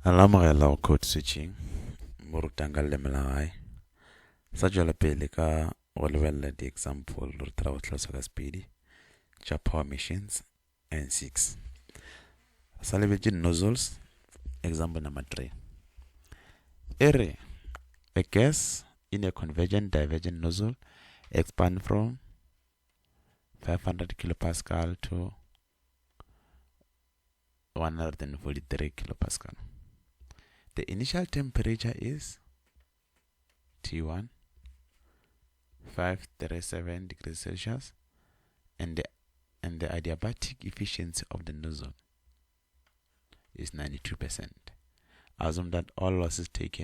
Alamogela o code switching mo rutang ka leleme la gae sa tšwela pele ka go lebelela di-example re tla go tlhalosa ka Sepedi tša power machines and 6 sa lebetše nozzles. Example number 3 e re a gas in a convergent divergent nozzle expand from 500 kilopascal to 143 kilopascal. The initial temperature is T1, 537 degrees Celsius, and the adiabatic efficiency of the nozzle is 92%. Assume that all losses take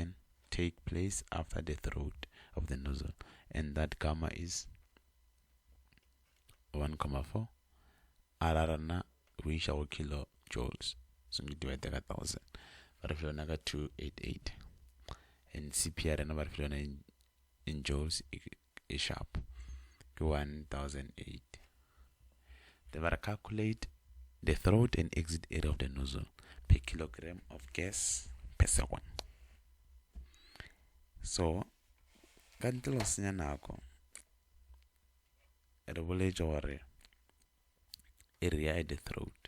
place after the throat of the nozzle, and that gamma is 1,4 ararana reisha kilojoules. So we divide that 1,000. Varifilona 288, and CPR and varifilona in joules is sharp 1,008. They will calculate the throat and exit area of the nozzle per kilogram of gas per second. So kantle lo senya nako re boletše gore area at the throat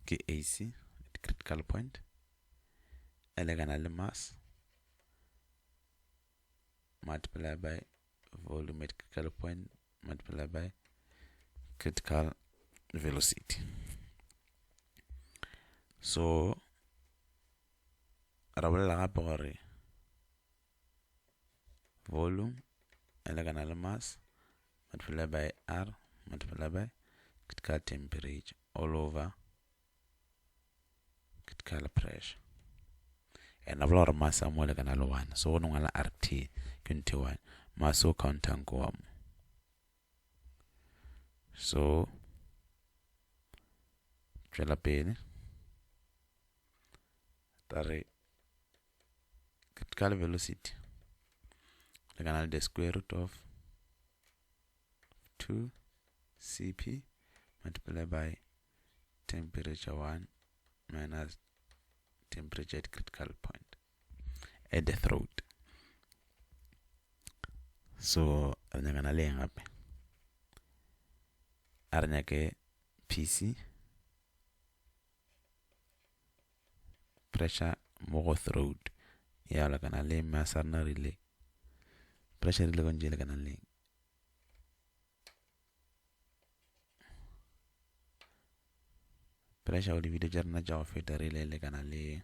ke AC at critical point elegana le mass multiplied by volume at critical point multiplied by critical velocity. So ra bolela gape gore volume elegana le mass multiplied by R multiplied by critical temperature all over critical pressure. And a lot of mass are more than 1. So no one RT 21 mass so countang go. So trela pene tare critical velocity like the square root of 2 Cp multiplied by temperature 1 minus temperature at critical point at the throat. So arnyakana le ngape arnyake PC pressure mo throat ya la kana le masarna relay pressure le konjele kana le pressure o divido jarna ja feta relay le kana le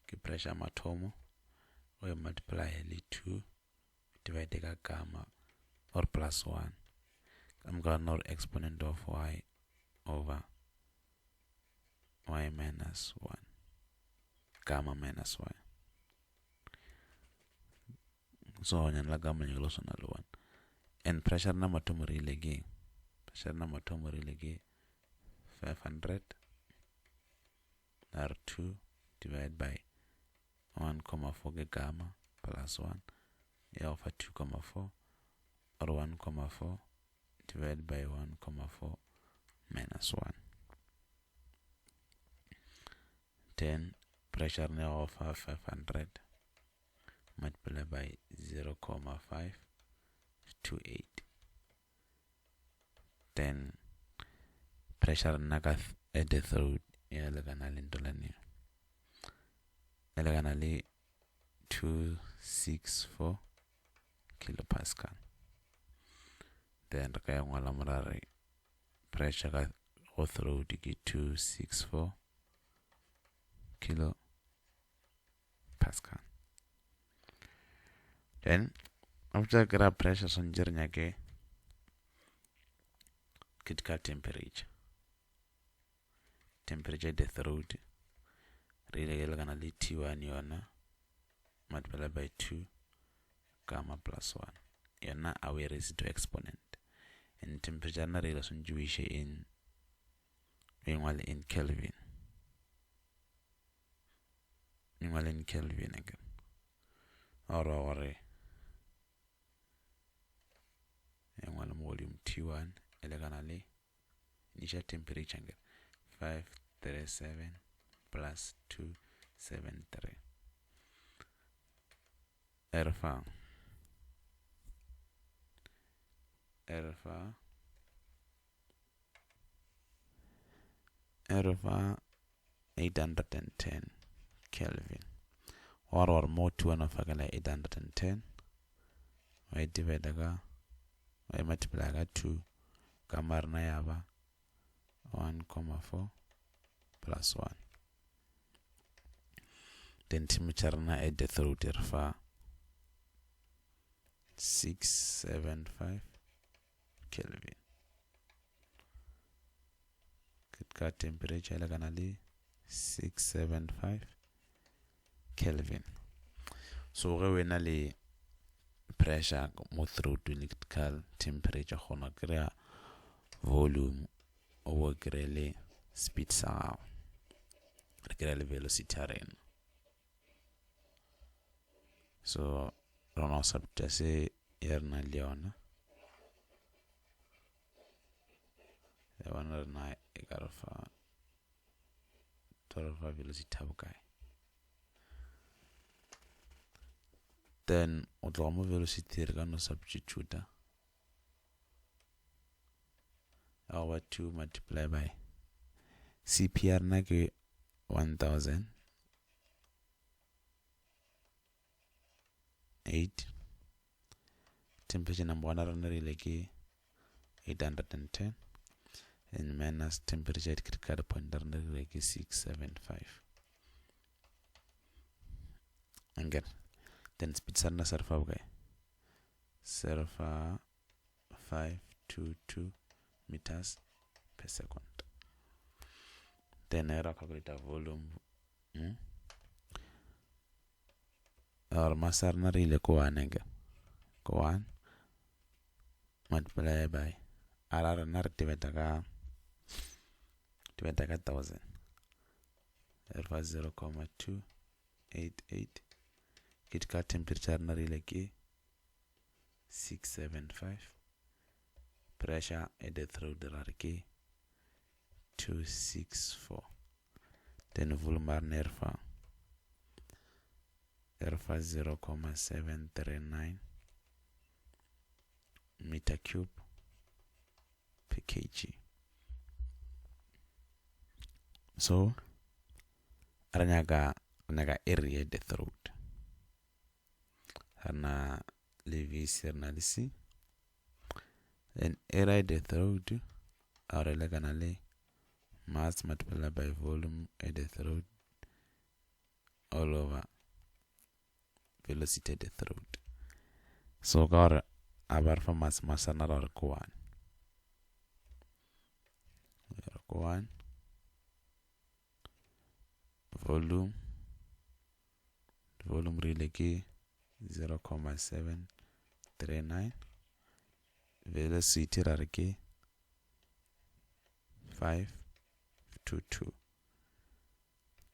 ke pressure mathomo o multiply le 2 divided by gamma or plus 1. I'm going to exponent of y over y minus 1 gamma minus y. So on la gamma you lost on 1 and pressure na matomo relay again. Pressure na matomo relay again 500 R2 divided by 1,4 gamma plus 1 over 2,4 or 1,4 divided by 1,4 minus 1. Then pressure now of 500 multiplied by 0,528. Then pressure naga at the throat elegantly 264 kilopascal. Then kaya ngwala morare pressure ka go throat ke 264 kilopascal. Then after grab pressure son jernyake critical temperature at the throat really gonna lead T1 yona multiplied by 2 gamma plus 1 yona aware residual exponent and temperature na relation Jewish in Kelvin in Kelvin again or volume T1 elegantly initial temperature 5 37 plus 273. Erfa 810 Kelvin. Or more 2 and 810. I divide I multiply 2 kamarna yaba 1,4 plus 1. Then temperature na at the throat erfa 675 Kelvin. Ka temperature laganali 675 Kelvin. So we na le pressure mo throat electrical temperature khona krea volume over grele speed sa grele velocity ren. So rono sabta se erna leona leona na egarfa torfa velocity tabukai. Then odlomo velocity regano substitute our 2 multiplied by CPR nage 1008 temperature number 1 like 810 and minus temperature at critical point like 675 again. Then speed sarna sarfa okay sarfa 522 meters per second. Then I calculate volume or mass na really ko anega ko 1 multiply by RR na divide ka 1000 therefore 0,288 kitka temperature na really ki 675 pressure at the throat rarki 264. Then volume nerfa 0,739 meter cube per kg. So naga area the throat ana levis analysis and area the throat or leganale mass multiplied by volume at the throat all over velocity at the throat. So gar abar for mass another one volume really key 0,739 velocity rarki 522.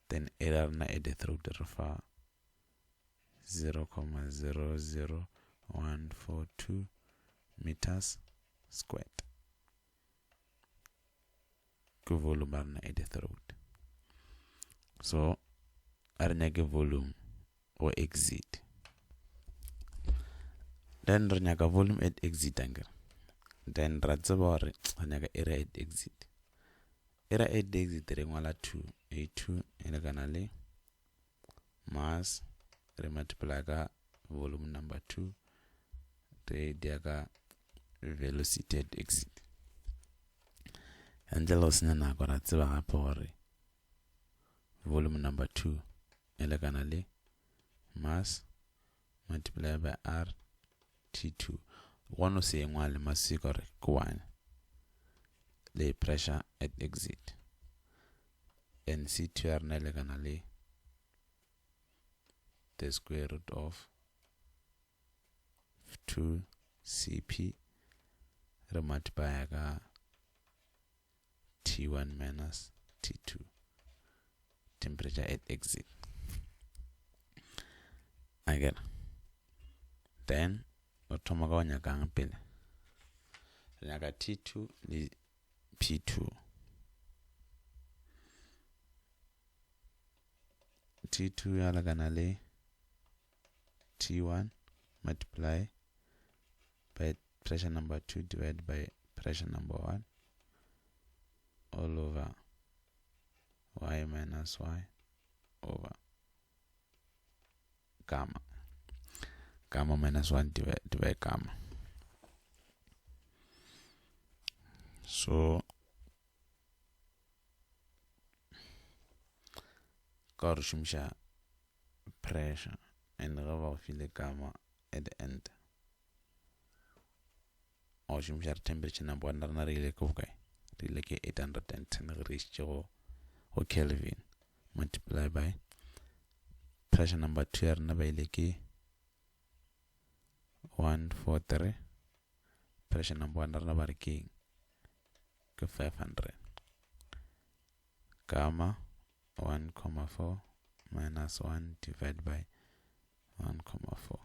Then error na at the throat refer 0,00142 meters squared. Ku volume na at the throat. So arnage volume or exit. Then ranyaga volume at exit angle. Then ratsabore ranyaga area at exit. Area at exit rengwala 2 a2 eleganale mass remultiply ka volume number 2 te diaga velocity at exit. Angelos na ko ratsaba rapore volume number 2 eleganale mass multiply by r T2. One say ngwale masikore kwan the pressure at exit and C2 na leganale the square root of 2 CP multiply by T1 minus T2 temperature at exit. Again, then otomaga wanyaka pele nyaga T2 li P2 T2 ya lagana le T1 multiply by pressure number 2 divided by pressure number 1 all over y minus y over gamma minus 1 divided by gamma. So ka re shumisha pressure and re ba file gamma at the end, o shumisha temperature number 1 rena re ile ke bokae, re ile ke 810 re reach go Kelvin multiply by pressure number 2 ya rena ba ile ke 143, pressure number 1 rena ba re ke 500, gamma 1,4 minus 1 divided by 1,4.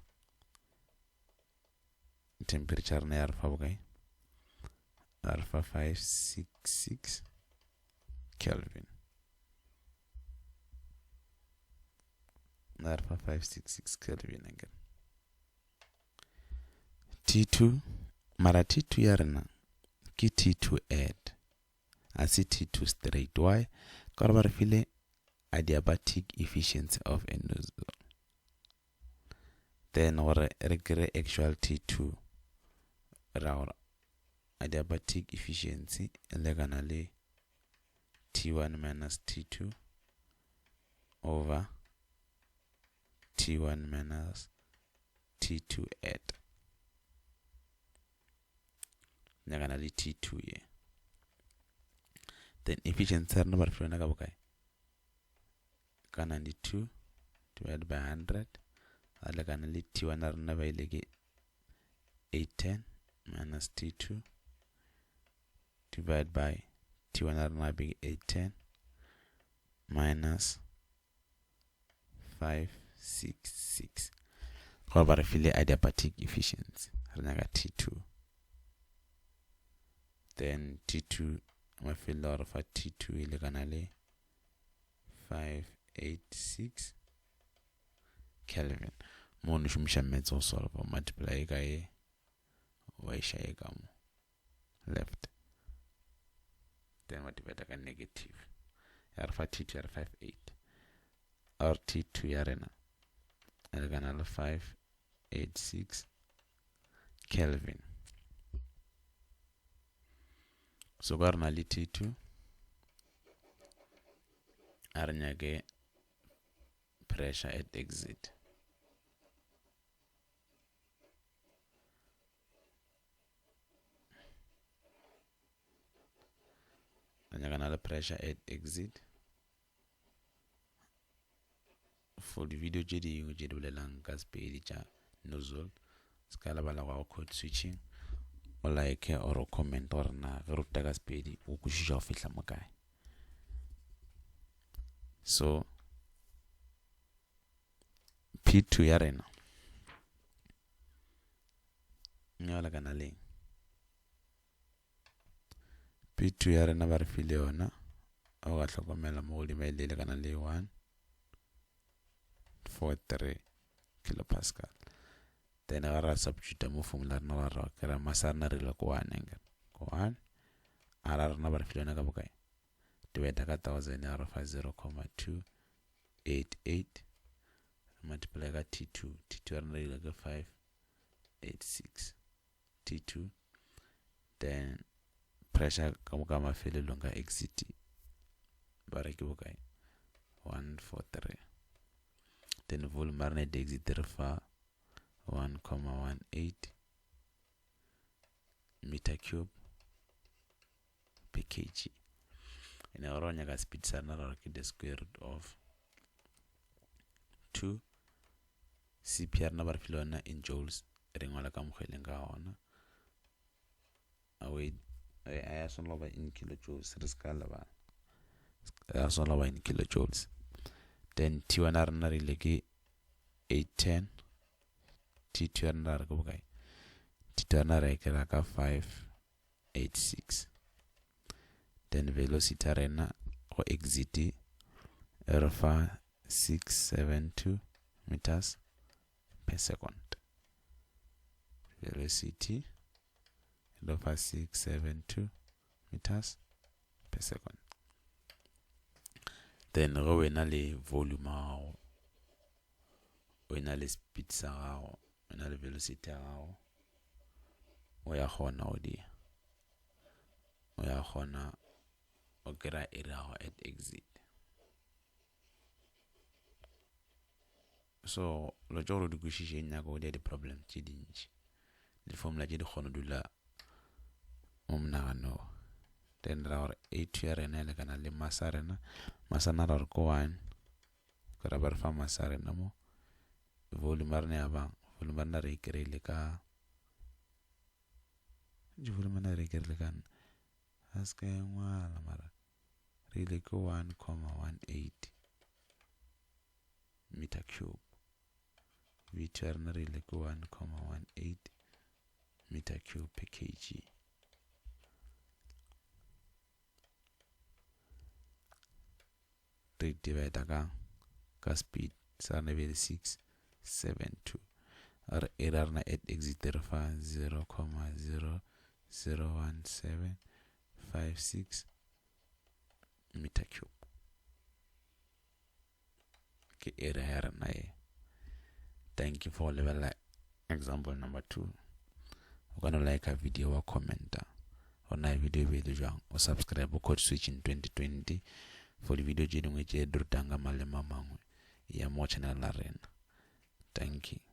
Temperature na alpha bokae, alpha 566 Kelvin, alpha 566 Kelvin again. T2 mara T2 ya rena ke T2 add asi T2 straight. Why? Ka ba re file adiabatic efficiency of a nozzle, then gore re kry actual T2 ra gore adiabatic efficiency elegana le T1 minus T2 over T1 minus T2 add elegana le T2 ye. Then efficiency rena ba re file ka bokae ka 92 divided by 100 elegana le T1 rena ba ile ke 810 minus T2 divided by T1 rena be 810 minus 566 go ba re file adiabatic efficiency rena ka T2. Then T2 ma file gore fa T2 ile kana le 586 Kelvin. Mo no shumisha metso o solve multiply ka e wa isha e ka mo left, then wa divide ka negative ya fa T2 ya 58 or T2 ya rena ele kana le 586 Kelvin. So ga rena le T2 a re nyake pressure at exit, nyaka le pressure at exit. For the video je dingwe je di bolelang ka Sepedi tša nozzle, ska lebala go code switching, o like or o comment gore na ge ruta ka Sepedi o kwešiša go fihla mo kae. So P2 ya rena nya lekana leng, P2 ya rena ba re file yona o ga hlokomela mo godimo ile lekana le 143 kilopascal. Then ga ra substitute mo formula rena ba ra kera masa rena rile ko 1 engel ko 1 ara rena ba re file yona ka bokae divide ka 1000 ya re fa 0,288 multiply ka T2 rena rile ke 586 T2, then pressure ka moka mafelelong ka exit ba re ke bokae 143, then volume rena de exit re fa 1,18 meter cube per kg. Ene ga ronya ka speed sa rena ra ke the square root of 2 cp rena ba re file yona in joules re ngwala ka mokgweleng ka ona away I sono ba in kilojoules re ska leba I sono ba in kilojoules. Then T1 rena rile ke 810, T2 rena re ke bokae, T2 rena re ke ka 586, then velocity rena go exit re fa 672 meters per second. Velocity over 672 meters per second. Then go wena le volume ao, wena le speed sa ao, wena le velocity ao, o ya gona o di, o ya gona o kera area at exit. So lo joro di kushishe nya go di problem tse dintsi, le formula tse di gona dula omnagano. Then ra gore a2 ya rena le kana le massa rena, massa na ra ko 1 ka ra ba re fa massa rena mo volume rena ya bang, volume rena re ikreile ka volume rena re ikreile ka aska ngwala mara re ile ko 1,18 meter cube. V2 rena re ile ko 1,18 meter cube per kg. Re divide ka speed sa na be 672. Our error na at exit re fa 0,001756 meter cube. Ke error na e. Thank you for level example number 2. O kana like a video wa commenta. Ona video video jang o subscribe o code switch in 2020 for the video je dingwe je drutanga malema mangwe ya mo channel la rena. Thank you.